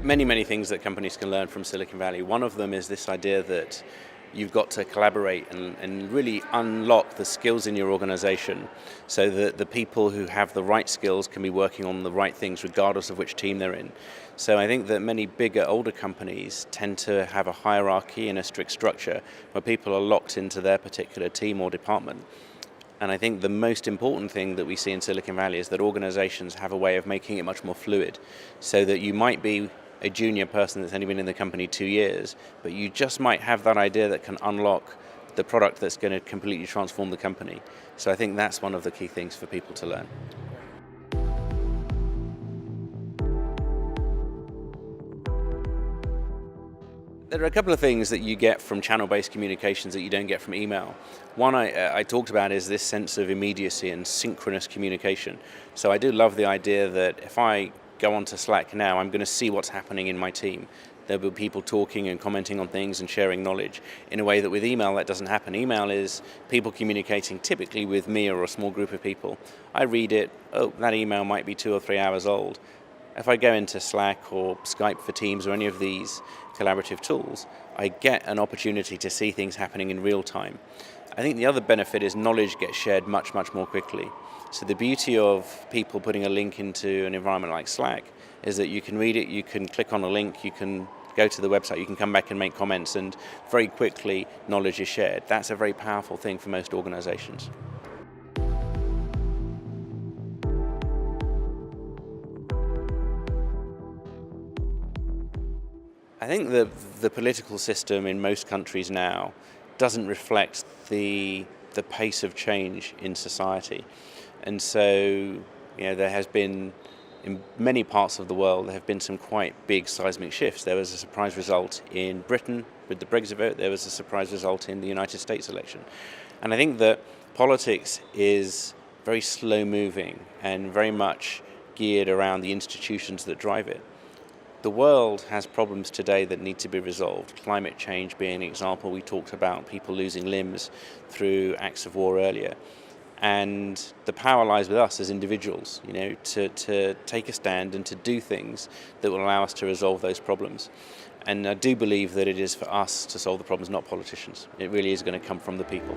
many things that companies can learn from Silicon Valley. One of them is this idea that you've got to collaborate and really unlock the skills in your organization so that the people who have the right skills can be working on the right things regardless of which team they're in. So I think that many bigger, older companies tend to have a hierarchy and a strict structure where people are locked into their particular team or department. And I think the most important thing that we see in Silicon Valley is that organizations have a way of making it much more fluid, so that you might be a junior person that's only been in the company 2 years, but you just might have that idea that can unlock the product that's going to completely transform the company. So I think that's one of the key things for people to learn. There are a couple of things that you get from channel-based communications that you don't get from email. One I talked about is this sense of immediacy and synchronous communication. So I do love the idea that if I go onto Slack now, I'm going to see what's happening in my team. There'll be people talking and commenting on things and sharing knowledge in a way that with email that doesn't happen. Email is people communicating typically with me or a small group of people. I read it, oh, that email might be 2 or 3 hours old. If I go into Slack or Skype for Teams or any of these collaborative tools, I get an opportunity to see things happening in real time. I think the other benefit is knowledge gets shared much more quickly. So the beauty of people putting a link into an environment like Slack is that you can read it, you can click on a link, you can go to the website, you can come back and make comments, and very quickly knowledge is shared. That's a very powerful thing for most organizations. I think the political system in most countries now doesn't reflect the pace of change in society. And so, there has been, in many parts of the world, there have been some quite big seismic shifts. There was a surprise result in Britain with the Brexit vote. There was a surprise result in the United States election. And I think that politics is very slow moving and very much geared around the institutions that drive it. The world has problems today that need to be resolved. Climate change being an example. We talked about people losing limbs through acts of war earlier. And the power lies with us as individuals, to take a stand and to do things that will allow us to resolve those problems. And I do believe that it is for us to solve the problems, not politicians. It really is going to come from the people.